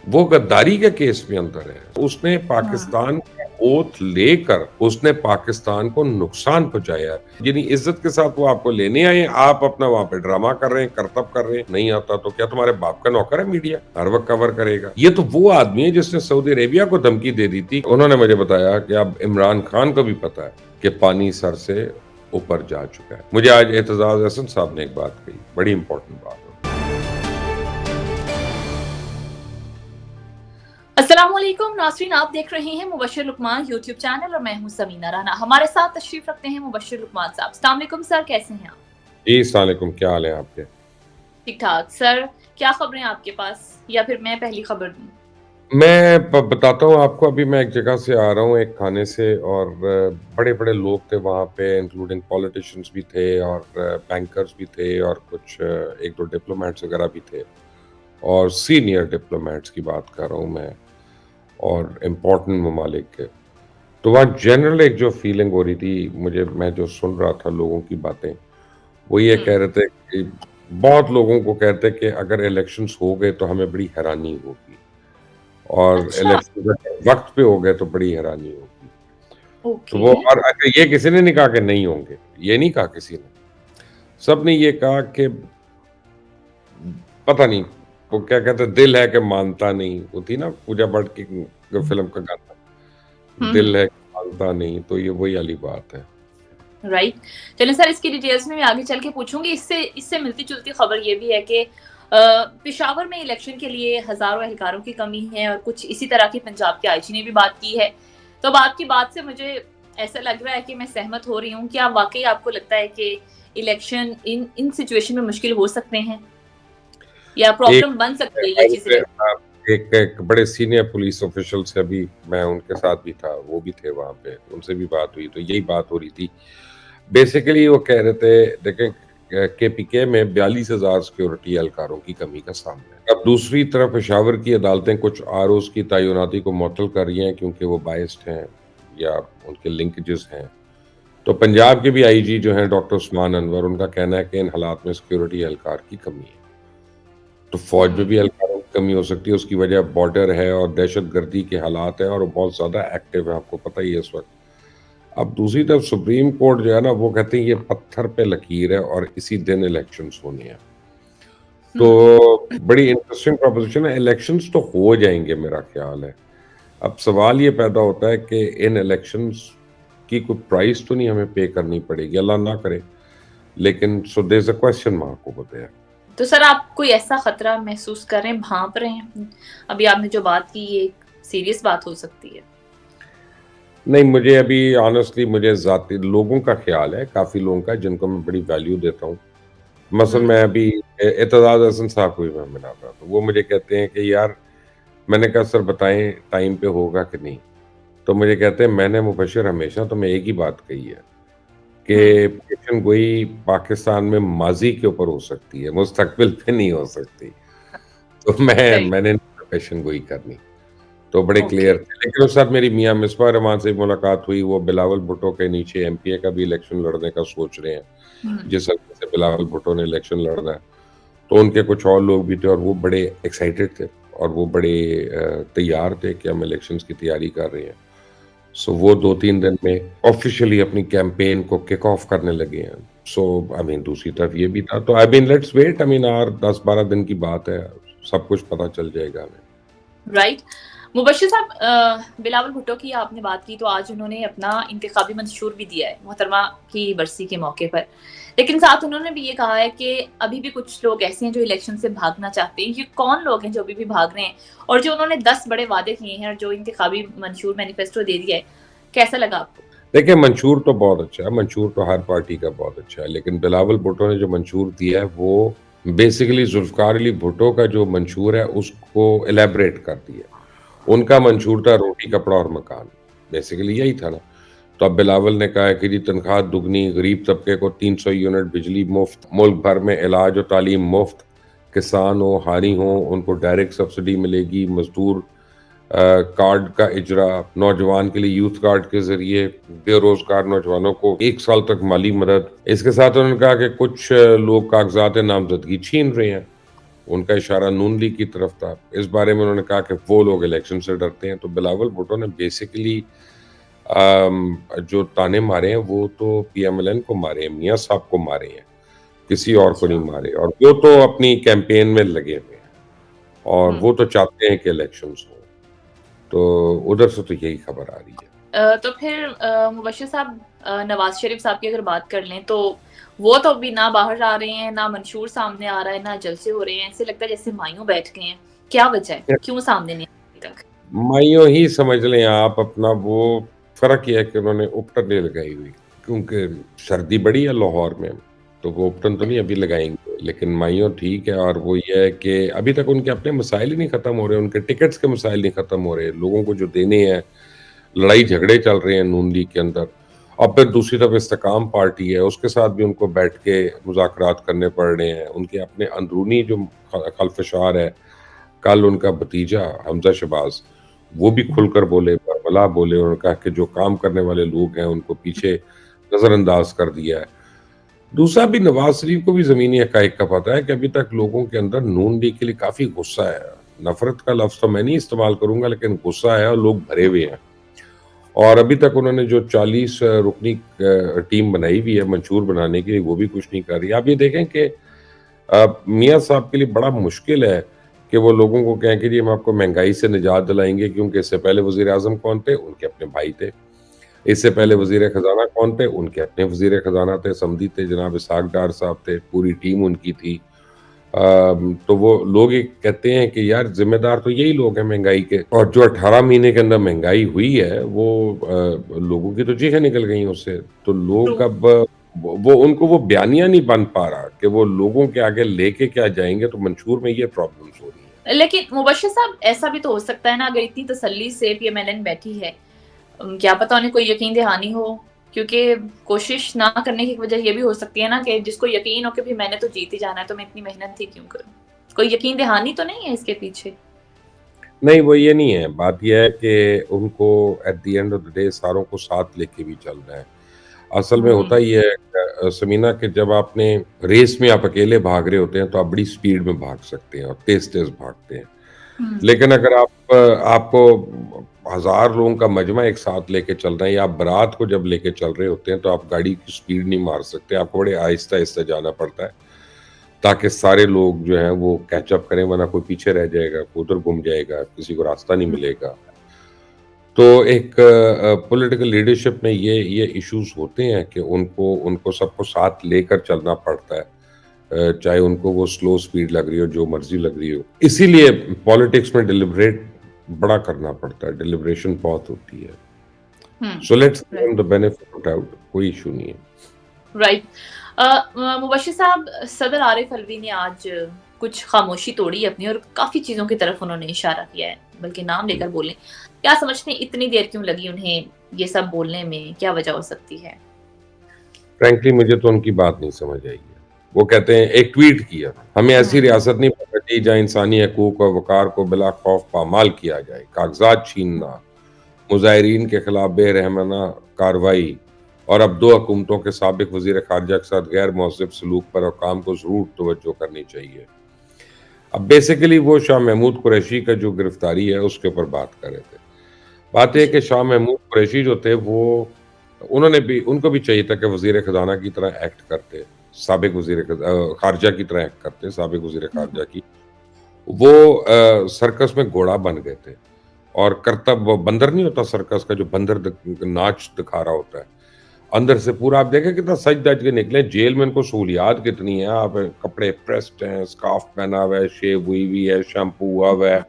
वो गद्दारी के केस में अंदर है। उसने हाँ। पाकिस्तान का ओथ लेकर उसने पाकिस्तान को नुकसान पहुँचाया है। यानी इज़्ज़त के साथ वो आपको लेने आए हैं, आप अपना वहाँ पे ड्रामा कर रहे हैं, करतब कर रहे हैं। नहीं आता तो क्या तुम्हारे बाप का नौकर है मीडिया? हर वक़्त कवर करेगा। ये तो वो आदमी है जिसने सऊदी अरेबिया को धमकी दे दी थी। उन्होंने मुझे बताया कि अब इमरान खान को भी पता है कि पानी सर से ऊपर जा चुका है। मुझे आज एतजाज़ अहसन साहब ने एक बात कही, बड़ी इम्पोर्टेंट बात है। अस्सलामुअलैकुम नाज़रीन, आप देख रहे हैं मुबश्शिर लुकमान यूट्यूब चैनल और मैं हूं समीना राना। हमारे साथ तशरीफ रखते हैं मुबश्शिर लुकमान साहब। अस्सलाम वालेकुम सर, कैसे हैं आप? जी, अस्सलाम वालेकुम, क्या हाल है आपके? ठीक ठाक सर। क्या खबरें आपके पास, या फिर मैं पहली खबर दूं? मैं ब बताता हूँ आपको। अभी मैं एक जगह से आ रहा हूँ, एक खाने से, और बड़े-बड़े लोग थे वहाँ पे, इंक्लूडिंग पॉलिटिशियंस भी थे और बैंकर्स भी थे और कुछ 1-2 डिप्लोमैट्स वगैरह भी थे, और सीनियर डिप्लोमैट्स की बात कर रहा हूँ मैं, और इम्पोर्टेंट ममालिक के। तो वहाँ जनरल एक जो फीलिंग हो रही थी मुझे, मैं जो सुन रहा था लोगों की बातें, वो ये हम्म। कह रहे थे कि बहुत लोगों को कहते कि अगर इलेक्शंस हो गए तो हमें बड़ी हैरानी होगी, और अच्छा। इलेक्शन अगर वक़्त पे हो गए तो बड़ी हैरानी होगी। तो ओके। वो, और अच्छा, ये किसी ने नहीं कहा कि नहीं होंगे, ये नहीं कहा किसी ने। सबने ये कहा कि पता नहीं, वो क्या कहते हैं, दिल है कि मानता नहीं, वो थी ना पूजा भट्ट की फ़िल्म का गाना, दिल है कि मानता नहीं, तो ये वही वाली बात है। राइट। चलें सर, इसकी डिटेल्स में मैं आगे चल के पूछूंगी। इससे इससे मिलती जुलती खबर ये भी है कि पेशावर में इलेक्शन के लिए हजारों एहलकारों की कमी है, और कुछ इसी तरह की पंजाब के आईजी ने भी बात की है। तो अब आपकी बात से मुझे ऐसा लग रहा है कि मैं सहमत हो रही हूँ। क्या वाकई आपको लगता है कि इलेक्शन इन इन सिचुएशन में मुश्किल हो सकते हैं, या एक प्रॉब्लम बन सकती है ये चीज इलेक्शन? एक एक बड़े सीनियर पुलिस ऑफिशियल से अभी मैं उनके साथ भी था, वो भी थे वहाँ पे, उनसे भी बात हुई, तो यही बात हो रही थी। बेसिकली वो कह रहे थे, देखें, केपीके में 42,000 सिक्योरिटी एहलकारों की कमी का सामना है। अब दूसरी तरफ पेशावर की अदालतें कुछ आरओज़ की तैनाती को मुअत्तल कर रही हैं क्योंकि वो बायस्ड हैं या उनके लिंकेजेस हैं। तो पंजाब के भी आईजी जो हैं डॉक्टर उस्मान अनवर, उनका कहना है कि इन हालात में सिक्योरिटी एहलकार की कमी है। तो फ़ौज में भी एहलकारों की कमी हो सकती है, उसकी वजह बॉर्डर है और दहशतगर्दी के हालात हैं, और वो बहुत ज़्यादा एक्टिव है, आपको पता ही है इस वक़्त। अब दूसरी तरफ सुप्रीम कोर्ट जो है ना, वो कहते हैं ये पत्थर पे लकीर है और इसी दिन इलेक्शंस होने हैं। तो बड़ी इंटरेस्टिंग प्रोपोज़िशन है, इलेक्शंस तो हो जाएँगे मेरा ख़्याल है। अब सवाल ये पैदा होता है कि इन इलेक्शंस की कोई प्राइस तो नहीं हमें पे करनी पड़ेगी, अल्लाह ना करे, लेकिन so there is a question mark over there. तो सर, आप कोई ऐसा खतरा महसूस कर रहे हैं, भांप रहे हैं? अभी आपने जो बात की, ये एक सीरियस बात हो सकती है। नहीं, मुझे अभी ऑनेस्टली मुझे ज़ाती लोगों का ख़्याल है, काफ़ी लोगों का, जिनको मैं बड़ी वैल्यू देता हूँ। मसलन हम्म। मैं अभी एतज़ाज़ हसन साहब को भी मैं मिला था, तो वो मुझे कहते हैं कि यार, मैंने कहा सर बताएँ टाइम पे होगा कि नहीं? तो मुझे कहते हैं मैंने मुबश्शिर हमेशा तुम्हें एक ही बात कही है हम्म। कि पेशन गोई पाकिस्तान में माज़ी के ऊपर हो सकती है, मुस्तकबिल पे नहीं हो सकती। तो राइट। मैंने पेशन गोई करनी। तो बड़े ओके। क्लियर थे। लेकिन उस साथ मेरी मियाँ मिसबा रहमान से मुलाकात हुई, वो बिलावल भुट्टो के नीचे एमपीए का भी इलेक्शन लड़ने का सोच रहे हैं, हम्म। जिस हल्के से बिलावल भुट्टो ने इलेक्शन लड़ना है। तो उनके कुछ और लोग भी थे और वो बड़े एक्साइटेड थे, और वो बड़े तैयार थे कि हम इलेक्शंस की तैयारी कर रहे हैं। सो वो 2-3 दिन में ऑफ़िशियली अपनी कैंपेन को किक ऑफ करने लगे हैं। सो आई मीन दूसरी तरफ ये भी था, तो I mean let's wait, I mean और 10-12 दिन की बात है, सब कुछ पता चल जाएगा हमें। राइट। मुबश्शिर साहब, बिलावल भुट्टो की आपने बात की, तो आज उन्होंने अपना इंतखाबी मंशूर भी दिया है मोहतरमा की बरसी के मौके पर। लेकिन साथ उन्होंने भी ये कहा है कि अभी भी कुछ लोग ऐसे हैं जो इलेक्शन से भागना चाहते हैं। ये कौन लोग हैं जो अभी भी भाग रहे हैं? और जो उन्होंने 10 बड़े वादे किए हैं और जो इंतखाबी मंशूर मैनिफेस्टो दे दिया है, कैसा लगा आपको? देखिए, मंशूर तो बहुत अच्छा है, मंशूर तो हर पार्टी का बहुत अच्छा है, लेकिन बिलावल भुट्टो ने जो मंशूर दिया है, वो बेसिकली ज़ुल्फ़िकार अली भुट्टो का जो मंशूर है, उसको इलैबोरेट कर दिया। उनका मंशूर था रोटी, कपड़ा और मकान, बेसिकली यही था ना। तो अब बिलावल ने कहा है कि जी तनख्वाह दुगनी, गरीब तबके को 300 यूनिट बिजली मुफ़्त, मुल्क भर में इलाज और तालीम मुफ़्त, किसान हो, हारी हो, उनको डायरेक्ट सब्सिडी मिलेगी, मज़दूर कार्ड का इजरा, नौजवान के लिए यूथ कार्ड के ज़रिए बेरोज़गार नौजवानों को 1 साल तक माली मदद। इसके साथ उन्होंने कहा कि कुछ लोग कागज़ात नामज़दगी छीन रहे हैं। उनका इशारा नून लीग की तरफ था। इस बारे में उन्होंने कहा कि वो लोग इलेक्शन से डरते हैं। तो बिलावल भुट्टो ने बेसिकली जो ताने मारे हैं वो तो पीएमएलएन को मारे हैं, मियाँ साहब को मारे हैं, किसी और को नहीं अच्छा। मारे। और वो तो अपनी कैंपेन में लगे हुए हैं और हुँ। वो तो चाहते हैं कि इलेक्शंस हों। तो उधर से तो यही खबर आ रही है। तो फिर मुबश्शिर साहब, नवाज़ शरीफ साहब की अगर बात कर लें तो वो तो अभी ना बाहर आ रहे हैं, ना मंशूर सामने आ रहा है, ना जलसे हो रहे हैं। ऐसे लगता है जैसे मायूं बैठ गए हैं। क्या वजह है? क्यों सामने नहीं आए अभी तक? माइयों ही समझ लें आप अपना। वो फ़र्क ये है कि उन्होंने उपटन नहीं लगाई हुई, क्योंकि सर्दी बड़ी है लाहौर में, तो वो उपटन तो नहीं अभी लगाएँगे। लेकिन माइयों ठीक है, और वो ये है कि अभी तक उनके अपने मसाइल ही नहीं ख़त्म हो रहे, उनके टिकट्स के मसाइल नहीं ख़त्म हो रहे, लोगों को जो देने हैं, लड़ाई-झगड़े चल रहे हैं नून लीग के अंदर। और फिर दूसरी तरफ इस्तेकाम पार्टी है, उसके साथ भी उनको बैठ के मुज़ाकरात करने पड़ रहे हैं। उनके अपने अंदरूनी जो खलफशार है, कल उनका भतीजा हमज़ा शहबाज़, वो भी खुलकर बोले, बरमला बोले। उन्होंने कहा कि जो काम करने वाले लोग हैं, उनको पीछे नज़रअंदाज कर दिया है। दूसरा भी नवाज़ शरीफ को भी ज़मीनी हक़ाइक़ का पता है कि अभी तक लोगों के अंदर नून लीग के लिए काफ़ी गुस्सा है। नफ़रत का लफ़्ज़ तो मैं नहीं इस्तेमाल करूँगा, लेकिन गुस्सा है और लोग भरे हुए हैं। और अभी तक उन्होंने जो 40 रुकनी टीम बनाई हुई है मंशूर बनाने के लिए, वो भी कुछ नहीं कर रही। आप ये देखें कि मियाँ साहब के लिए बड़ा मुश्किल है कि वो लोगों को कहें कि जी हम आपको महँगाई से निजात दिलाएँगे, क्योंकि इससे पहले वज़ीर-ए-आज़म कौन थे? उनके अपने भाई थे। इससे पहले हुँ। वज़ीर-ए-ख़ज़ाना कौन थे? उनके अपने वज़ीर-ए-ख़ज़ाना थे, समधी थे, जनाब इसहाक़ डार साहब थे, पूरी टीम उनकी थी। तो वो लोग ये कहते हैं कि यार ज़िम्मेदार तो यही लोग हैं महँगाई के, और जो 18 महीने के अंदर महँगाई हुई है, वो लोगों की तो चीखें निकल गई उससे। तो ट्रू। लोग अब वो उनको वो बयानिया नहीं बन पा रहा कि वो लोगों के आगे लेके क्या जाएँगे, तो मंशूर में ये प्रॉब्लम्स हो रही हैं। लेकिन मुबश्शिर साहब, ऐसा भी तो हो सकता है ना, अगर इतनी तसल्ली से पीएमएलएन बैठी है, क्या पता उन्हें कोई यकीन दहानी हो? क्योंकि कोशिश ना करने की वजह ये भी हो सकती है ना कि जिसको यकीन हो कि भई मैंने तो जीत ही जाना है, तो मैं इतनी मेहनत ही क्यों करूँ? कोई यकीन दहानी तो नहीं है इसके पीछे? नहीं, वो ये नहीं है। बात ये है कि उनको at the end of the day सारों को साथ लेके भी चलना है। असल में होता हुँ। ये है समीना, कि जब आपने रेस में आप अकेले भाग रहे होते हैं, तो आप बड़ी स्पीड में भाग सकते हैं और तेज़-तेज़ भागते हैं। हुँ। लेकिन अगर आपको 1000 लोगों का मजमा एक साथ लेके चल रहे हैं, या आप बारात को जब लेके चल रहे होते हैं, तो आप गाड़ी की स्पीड नहीं मार सकते। आपको बड़े आहिस्ता-आहिस्ता जाना पड़ता है, ताकि सारे लोग जो हैं वो कैच अप करें, वरना कोई पीछे रह जाएगा, कोई उधर गुम जाएगा, किसी को रास्ता नहीं मिलेगा। तो एक पॉलिटिकल लीडरशिप में ये इश्यूज़ होते हैं कि उनको उनको सबको साथ लेकर चलना पड़ता है। चाहे उनको वो स्लो स्पीड लग रही हो, जो मर्ज़ी लग रही हो। इसीलिए पॉलिटिक्स में डेलिब्रेट बड़ा करना पड़ता है, डेलिब्रेशन बहुत होती है। हुँ। So let's give right. Him the benefit of doubt, कोई इश्यू नहीं है। राइट। मुबश्शिर साहब, सदर आरिफ अलवी ने आज कुछ खामोशी तोड़ी अपनी, और काफ़ी चीज़ों की तरफ उन्होंने इशारा किया है, बल्कि नाम लेकर बोले। क्या समझते हैं इतनी देर क्यों लगी उन्हें ये सब बोलने में? क्या वजह हो सकती है? फ्रैंकली मुझे तो उनकी बात नहीं समझ आई है। वो कहते हैं, एक ट्वीट किया, हमें ऐसी हुँ। रियासत नहीं पकड़ती जहाँ इंसानी हकूक और वक़ार को बिला खौफ पामाल किया जाए। कागज़ात छीनना, मुज़ाहिरीन के खिलाफ बेरहमाना कार्रवाई, और अब 2 हुकूमतों के साबिक वज़ीर ख़ारिजा के साथ गैर मुहज़्ज़ब सलूक पर हुकाम को ज़रूर तवज्जो करनी चाहिए। अब बेसिकली वो शाह महमूद कुरैशी का जो गिरफ्तारी है, उसके ऊपर बात कर रहे थे। बात ये है जी। कि शाह महमूद कुरैशी जो थे, वो उनको भी चाहिए था कि वज़ीर ख़ज़ाना की तरह एक्ट करते, साबिक ख़ारिजा की तरह एक्ट करते, साबिक वज़ीर हुँ। ख़ारिजा की। वो सर्कस में घोड़ा बन गए थे, और करतब वो बंदर नहीं होता सर्कस का, जो बंदर नाच दिखा रहा होता है। अंदर से पूरा आप देखें कितना सज-धज के निकले, जेल में इनको सहूलियात कितनी है, आप कपड़े प्रेस्ड हैं, स्कार्फ पहना हुआ है, शेव हुई हुई है, शैम्पू हुआ हुआ है,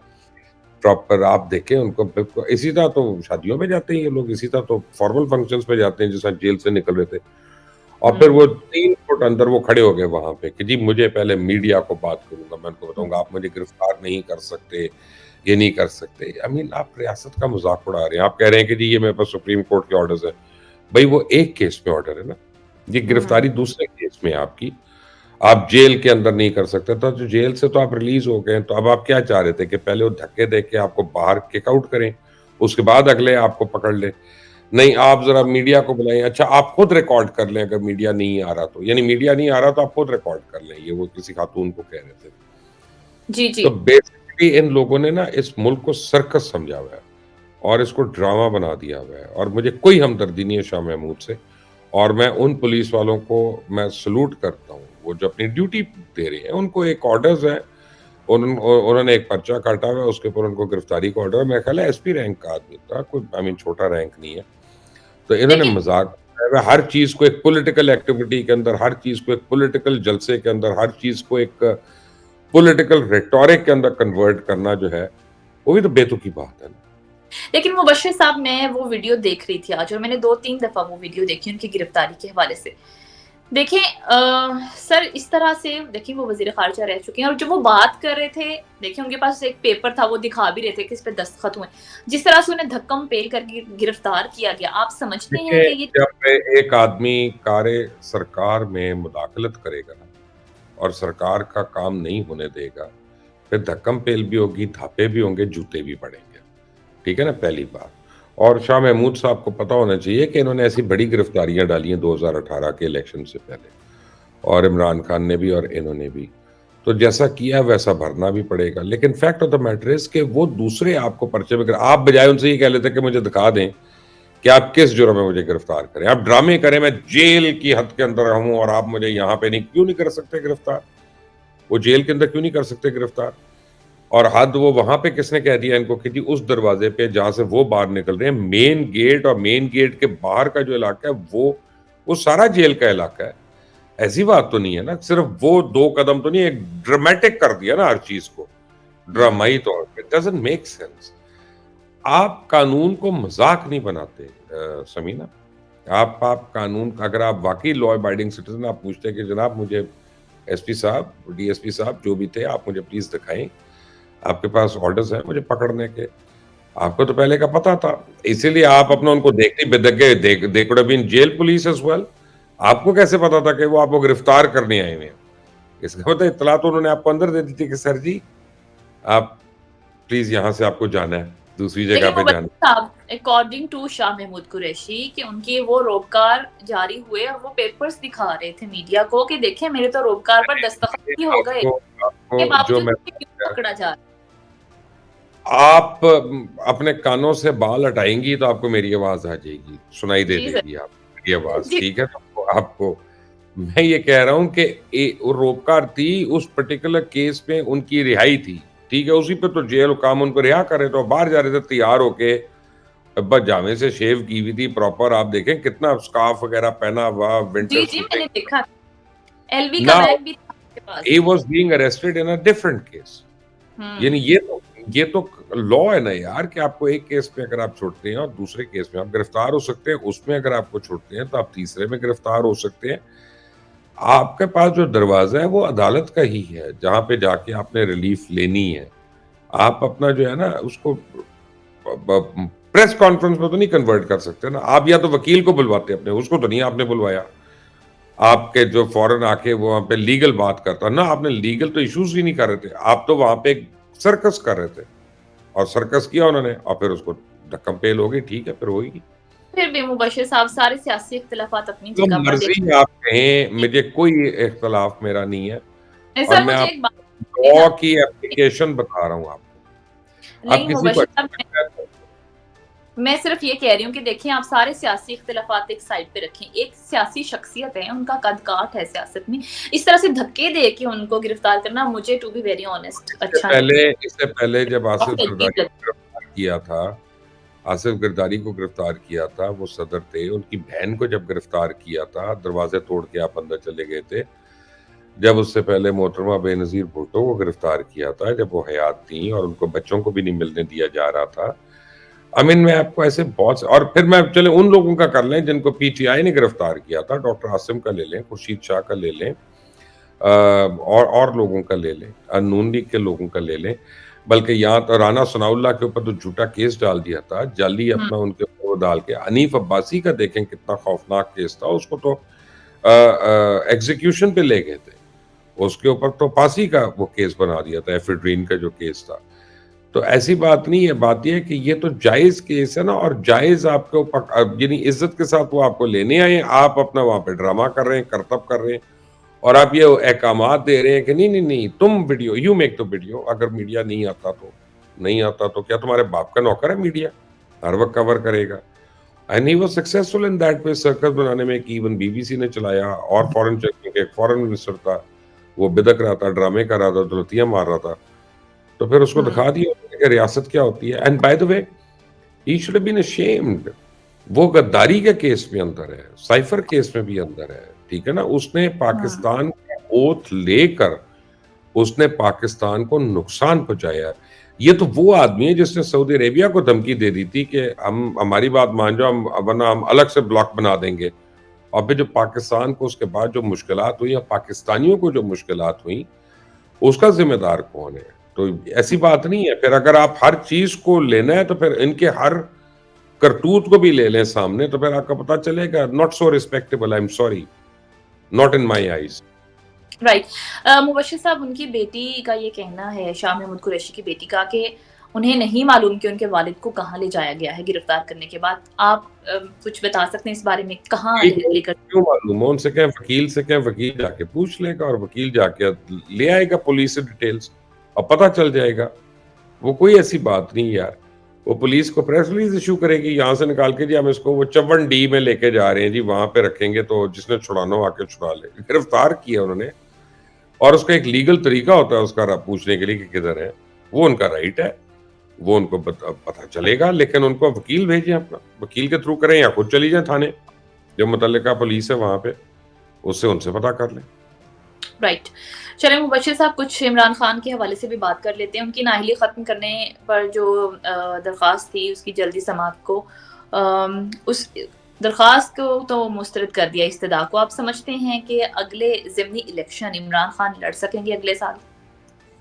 प्रॉपर आप देखें उनको बिल्कुल। इसी तरह तो शादियों में जाते हैं ये लोग, इसी तरह तो फॉर्मल फंक्शंस में जाते हैं, जिस तरह जेल से निकल रहे थे। और फिर वो हुँ। 3 फुट अंदर वो खड़े हो गए वहाँ पे कि जी मुझे पहले मीडिया को बात करूँगा, मैं उनको बताऊँगा आप मुझे गिरफ्तार नहीं कर सकते, ये नहीं कर सकते। आई मीन आप रियासत का मज़ाक उड़ा रहे हैं। आप कह रहे हैं कि जी ये मेरे पास सुप्रीम कोर्ट के ऑर्डर्स हैं। भई वो एक केस में ऑर्डर है ना, ये गिरफ्तारी हुँ। दूसरे केस में है आपकी। आप जेल के अंदर नहीं कर सकते, तो जो जेल से तो आप रिलीज़ हो गए हैं, तो अब आप क्या चाह रहे थे कि पहले वो धक्के दे के आपको बाहर किक आउट करें, उसके बाद अगले आपको पकड़ लें। नहीं, आप ज़रा मीडिया को बुलाएँ, अच्छा आप खुद रिकॉर्ड कर लें अगर मीडिया नहीं आ रहा तो, यानी मीडिया नहीं आ रहा तो आप खुद रिकॉर्ड कर लें, ये वो किसी खातून को कह रहे थे। जी, जी। तो बेसिकली इन लोगों ने ना इस मुल्क को सर्कस समझा हुआ है और इसको ड्रामा बना दिया हुआ है और मुझे कोई हमदर्दी नहीं है शाह महमूद से और मैं उन पुलिस वालों को मैं सैल्यूट करता हूँ। वो जो अपनी ड्यूटी दे रहे हैं, उनको एक ऑर्डर्स है, उन्होंने एक पर्चा काटा हुआ है, उसके ऊपर उनको गिरफ्तारी का ऑर्डर है। मेरा ख्याल है एसपी रैंक का आदमी था, कोई आई मीन छोटा रैंक नहीं है। तो इन्होंने देखिए मज़ाक बनाया हुआ है, हर चीज़ को एक पॉलिटिकल एक्टिविटी के अंदर, हर चीज़ को एक पॉलिटिकल जलसे के अंदर, हर चीज़ को एक पॉलिटिकल रेटोरिक के अंदर कन्वर्ट करना जो है, वो भी तो बेतुकी बात है ना। लेकिन मुबश्शिर साहब, मैं वो वीडियो देख रही थी आज और मैंने 2-3 दफ़ा वो वीडियो देखी उनकी गिरफ्तारी के हवाले से। देखिए सर, इस तरह से देखिए वो वज़ीर ख़ारिजा रह चुके हैं और जब वो बात कर रहे थे, देखिए उनके पास एक पेपर था, वो दिखा भी रहे थे कि इस पे दस्तखत हुए। जिस तरह से उन्हें धक्कम-पेल करके गिरफ्तार किया गया, आप समझते हैं देखिए, कि ये जब एक आदमी कार्य सरकार में मुदाखलत करेगा ना और सरकार का काम नहीं होने देगा, फिर धक्कम-पेल भी होगी, धापे भी होंगे, जूते भी पड़ेंगे। ठीक है ना, पहली बात। और शाह महमूद साहब को पता होना चाहिए कि इन्होंने ऐसी बड़ी गिरफ्तारियाँ डाली हैं 2018 के इलेक्शन से पहले और इमरान खान ने भी और इन्होंने भी। तो जैसा किया वैसा भरना भी पड़ेगा। लेकिन fact of the matter is कि वो दूसरे आपको पर्चे में आप बजाय उनसे ये कह लेते कि मुझे दिखा दें कि आप किस जुर्म में मुझे गिरफ्तार करें। आप ड्रामे करें, मैं जेल की हद के अंदर रहूँ और आप मुझे यहाँ पे नहीं क्यों नहीं कर सकते गिरफ्तार? वो जेल के अंदर क्यों नहीं कर सकते गिरफ्तार? और हद वो वहाँ पे किसने कह दिया इनको कि जी उस दरवाज़े पे जहाँ से वो बाहर निकल रहे हैं, मेन गेट और मेन गेट के बाहर का जो इलाका है वो सारा जेल का इलाका है। ऐसी बात तो नहीं है ना, सिर्फ़ वो 2 कदम तो नहीं, एक ड्रामेटिक कर दिया ना हर चीज़ को, हुँ। ड्रामाई तौर पे, डज़न्ट मेक सेंस। आप कानून को मज़ाक नहीं बनाते समीना। आप कानून अगर आप वाक़ई लॉ अबाइडिंग सिटिज़न आप पूछते हैं कि जनाब मुझे एसपी साहब, डीएसपी साहब जो भी थे आप मुझे प्लीज़ दिखाएँ, आपके पास ऑर्डर्स हैं मुझे पकड़ने के। आपको तो पहले का पता था, इसीलिए आप अपना उनको देखते ही बेधक गए, they could have been jail police as well. आपको कैसे पता था कि वो आपको गिरफ्तार करने आए हुए हैं? इसका मतलब इत्तला तो उन्होंने आपको अंदर दे दी थी कि सर जी, आप प्लीज़ यहाँ से आपको जाना है, दूसरी जगह लेकिन पे जाना मुबश्शिर साहब, अकॉर्डिंग टू शाह महमूद कुरैशी कि उनके वो रोबकार जारी हुए और वो पेपर्स दिखा रहे थे मीडिया को कि देखिए मेरे तो रोबकार पर दस्तखत है। ही हो गए, आपको के आपको जो बावजूद मैं मुझे क्यों पकड़ा जा रहा है? आप अपने कानों से बाल हटाएँगी तो आपको मेरी आवाज़ आ जाएगी, सुनाई दे जी सर। देगी आपको मेरी आवाज़, जी। ठीक है? तो आपको मैं ये कह रहा हूँ कि वो रोबकार थी, उस पर्टिकुलर केस में उनकी रिहाई थी, ठीक है? उसी पे तो जेल हुकाम उनको रिहा कर रहे थे और बाहर जा रहे थे तैयार होके, पजामे से शेव की हुई थी प्रॉपर, आप देखें कितना स्कार्फ वगैरह पहना हुआ, विंटर जी, जी, सूटिंग। मैंने देखा। एलवी का नाउ बैग भी था आपके पास। He was being arrested in a different case. यानी हुँ। ये तो लॉ है ना यार कि आपको एक केस में अगर आप छोड़ते हैं और दूसरे केस में आप गिरफ्तार हो सकते हैं, उसमें अगर आपको छोड़ते हैं तो आप तीसरे में गिरफ्तार हो सकते हैं। आपके पास जो दरवाज़ा है वो अदालत का ही है, जहाँ पे जाके आपने रिलीफ लेनी है। आप अपना जो है ना उसको प्रेस कॉन्फ्रेंस में तो नहीं कन्वर्ट कर सकते ना। आप या तो वकील को बुलवाते अपने, उसको तो नहीं आपने बुलवाया। आपके जो फ़ौरन आके वो वहाँ पे लीगल बात करता ना, आपने लीगल तो इश्यूज़ ही नहीं कर रहे थे। आप तो वहाँ पे एक सर्कस कर रहे थे और सर्कस किया उन्होंने और फिर उसको ढक्कम-पेल हो गई, ठीक है, फिर होएगी। फिर भी मुबश्शिर साहब, सारे सियासी इख्तिलाफ़ात अपनी जो जगह पर मर्ज़ी देखिए। आप कहें, मुझे कोई इख्तिलाफ़ मेरा नहीं है और सर मैं मुझे आप एक बात बताइए लॉ ना, की एप्लीकेशन बता रहा हूँ आपको। आप नहीं किसी को मुबश्शिर साहब, अच्छा मैं सिर्फ ये कह रही हूँ कि देखिए आप सारे सियासी इख्तिलाफ़ात एक साइड पे रखें। एक सियासी शख्सियत है, उनका कद-काठ है सियासत में। इस तरह से धक्के दे के उनको गिरफ्तार करना मुझे टू बी वेरी ऑनेस्ट अच्छा नहीं इससे पहले जब आसिफ काफ़ी अजीब ज़रदारी लगा। को गिरफ्तार किया था आसिफ ज़रदारी को गिरफ्तार किया था, वो सदर थे, उनकी बहन को जब गिरफ्तार किया था, दरवाज़े तोड़ के आप अंदर चले गए थे। जब उससे पहले मोहतरमा बेनज़ीर भुट्टो को गिरफ्तार किया था, जब वो हयात थीं और उनको बच्चों को भी नहीं मिलने दिया जा रहा था। आई मीन मैं आपको ऐसे बहुत से और फिर मैं चलें उन लोगों का कर लें जिनको पीटीआई ने गिरफ्तार किया था, डॉक्टर आसिम का ले लें, खुर्शीद शाह का ले लें और लोगों का ले लें, नून लीग के लोगों का ले लें। बल्कि यहाँ तो राना सनाउल्लाह के ऊपर तो झूठा केस डाल दिया था, जाली हुँ। अपना उनके ऊपर वो डाल के। हनीफ अब्बासी का देखें कितना खौफनाक केस था, उसको तो एग्ज़ीक्यूशन पे ले गए थे। उसके ऊपर तो फांसी का वो केस बना दिया था, एफेड्रीन का जो केस था। तो ऐसी बात नहीं है, बात ये है कि ये तो जायज़ केस है ना और जायज़ आपके ऊपर यानी इज़्ज़त के साथ वो आपको लेने आए हैं, आप अपना वहाँ पे ड्रामा कर रहे हैं, करतब कर रहे हैं। और आप ये अहकामात दे रहे हैं कि नहीं नहीं नहीं तुम video you make the video. अगर मीडिया नहीं आता तो नहीं आता तो क्या तुम्हारे बाप का नौकर है मीडिया? हर वक्त कवर करेगा। And he was successful in that way. Circus बनाने में कि इवन बीबीसी ने चलाया और फॉरेन चेकिंग एक फॉरेन मिनिस्टर था, वो बिदक रहा था, ड्रामे कर रहा था, दुलतियां मार रहा था। तो फिर उसको दिखा दिया कि रियासत क्या होती है। And by the way he should have been ashamed. वो गद्दारी के केस में अंदर है, साइफर केस में भी अंदर है, ठीक है ना? उसने पाकिस्तान का ओथ लेकर उसने पाकिस्तान को नुकसान पहुंचाया। ये तो वो आदमी है जिसने सऊदी अरेबिया को धमकी दे दी थी कि हम हमारी बात मान जाओ, हम वरना हम अलग से ब्लॉक बना देंगे। और फिर जो पाकिस्तान को उसके बाद जो मुश्किलात हुई या पाकिस्तानियों को जो मुश्किलात हुई, उसका जिम्मेदार कौन है? तो ऐसी बात नहीं है। फिर अगर आप हर चीज को लेना है तो फिर इनके हर करतूत को भी ले लें सामने, तो फिर आपको पता चलेगा not so respectable, I am sorry, not in my eyes. Right. Mubashir साहब, उनकी बेटी का ये कहना है, शाह महमूद कुरैशी की बेटी का, कि उन्हें नहीं मालूम कि उनके वालिद को कहाँ ले जाया गया है गिरफ्तार करने के बाद। आप कुछ बता सकते हैं इस बारे में, कहाँ लेकर? क्यों मालूम हो? उनसे कहें, वकील से कहें, वकील जाके पूछ लेगा और वकील जाके ले आएगा पुलिस से डिटेल्स और पता चल जाएगा। वो कोई ऐसी बात नहीं यार। वो पुलिस को प्रेस रिलीज इशू करेगी यहाँ से निकाल के, जी हम इसको वो 54D में लेके जा रहे हैं जी, वहां पे रखेंगे तो जिसने छुड़ाना हो आके छुड़ा ले। गिरफ्तार किया उन्होंने और उसका एक लीगल तरीका होता है उसका पूछने के लिए कि किधर है। वो उनका राइट है, वो उनको पता चलेगा। लेकिन उनको वकील भेजें, अपना वकील के थ्रू करें या खुद चली जाए थाने, जो मुतल्लिका पुलिस है वहां पे, उससे उनसे पता कर लें। राइट। चलिए मुबश्शिर साहब, कुछ इमरान खान के हवाले से भी बात कर लेते हैं। उनकी नाअहली ख़त्म करने पर जो दरख्वास्त थी उसकी जल्दी समाअत को, उस दरख्वास्त को तो मुस्तरद कर दिया इस्तदा को। आप समझते हैं कि अगले ज़िमनी इलेक्शन इमरान खान लड़ सकेंगे अगले साल?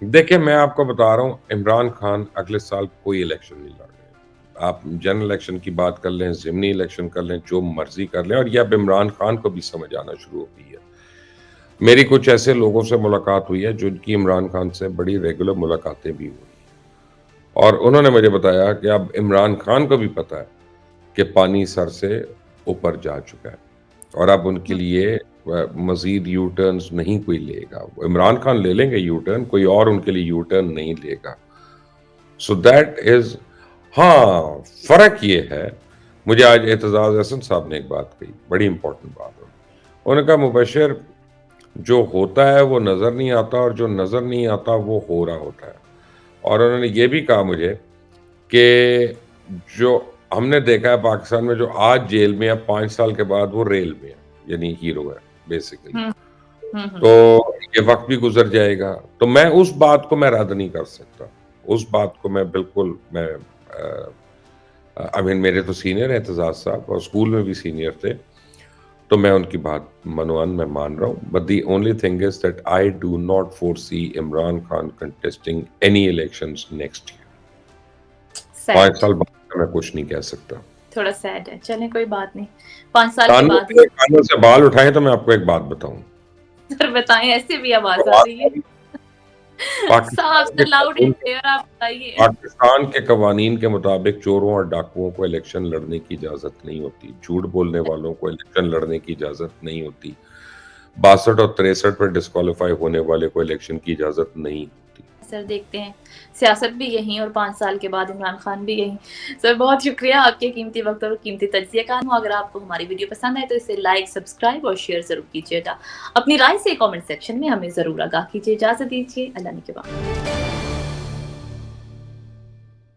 देखिए, मैं आपको बता रहा हूँ, इमरान खान अगले साल कोई इलेक्शन नहीं लड़ रहे। आप जनरल इलेक्शन की बात कर लें, ज़िमनी इलेक्शन कर लें, जो मर्जी कर लें। और ये अब इमरान खान को भी समझ आना शुरू हो गई है। मेरी कुछ ऐसे लोगों से मुलाकात हुई है जिनकी इमरान खान से बड़ी रेगुलर मुलाकातें भी हुई, और उन्होंने मुझे बताया कि अब इमरान खान को भी पता है कि पानी सर से ऊपर जा चुका है और अब उनके लिए मजीद यू टर्न्स नहीं कोई लेगा। इमरान खान ले लेंगे यू टर्न, कोई और उनके लिए यू टर्न नहीं लेगा। सो दैट इज, हाँ, फर्क ये है। मुझे आज एतजाज हसन साहब ने एक बात कही, बड़ी इंपॉर्टेंट बात है। उन्होंने कहा, मुबश्शिर, जो होता है वो नज़र नहीं आता और जो नज़र नहीं आता वो हो रहा होता है। और उन्होंने ये भी कहा मुझे कि जो हमने देखा है पाकिस्तान में, जो आज जेल में है 5 साल के बाद वो रेल में है, यानी हीरो है बेसिकली। तो ये वक्त भी गुजर जाएगा। तो मैं उस बात को मैं रद्द नहीं कर सकता। उस बात को मैं बिल्कुल, मैं आई मीन, मेरे तो सीनियर हैं एतजाज साहब और स्कूल में भी सीनियर थे, तो मैं उनकी बात मनोअन में मान रहा हूँ। But the only thing is that I do not foresee Imran Khan contesting any elections next year. 5 साल बाद मैं कुछ नहीं कह सकता। थोड़ा सैड है। चलें, कोई बात नहीं। 5 साल के बाद कानों से बाल उठाए तो मैं आपको एक बात बताऊं। सर बताएं, ऐसे भी आवाज आ रही है। साफ से लाउड एंड क्लियर आप बताइए। पाकिस्तान के कवानीन के मुताबिक चोरों और डाकुओं को इलेक्शन लड़ने की इजाजत नहीं होती। झूठ बोलने वालों को इलेक्शन लड़ने की इजाजत नहीं होती। 62 और 63 पर डिस्क्वालीफाई होने वाले को इलेक्शन की इजाजत नहीं होती। सर देखते हैं, सियासत भी यहीं और 5 साल के बाद इमरान खान भी यहीं। सर बहुत शुक्रिया आपके कीमती वक्त और कीमती तज्जिया का। अगर आपको हमारी वीडियो पसंद आए तो इसे लाइक, सब्सक्राइब और शेयर जरूर कीजिएगा। अपनी राय से कमेंट सेक्शन में हमें जरूर आगाह कीजिए। इजाजत दीजिए, अल्लाह ने के बाद।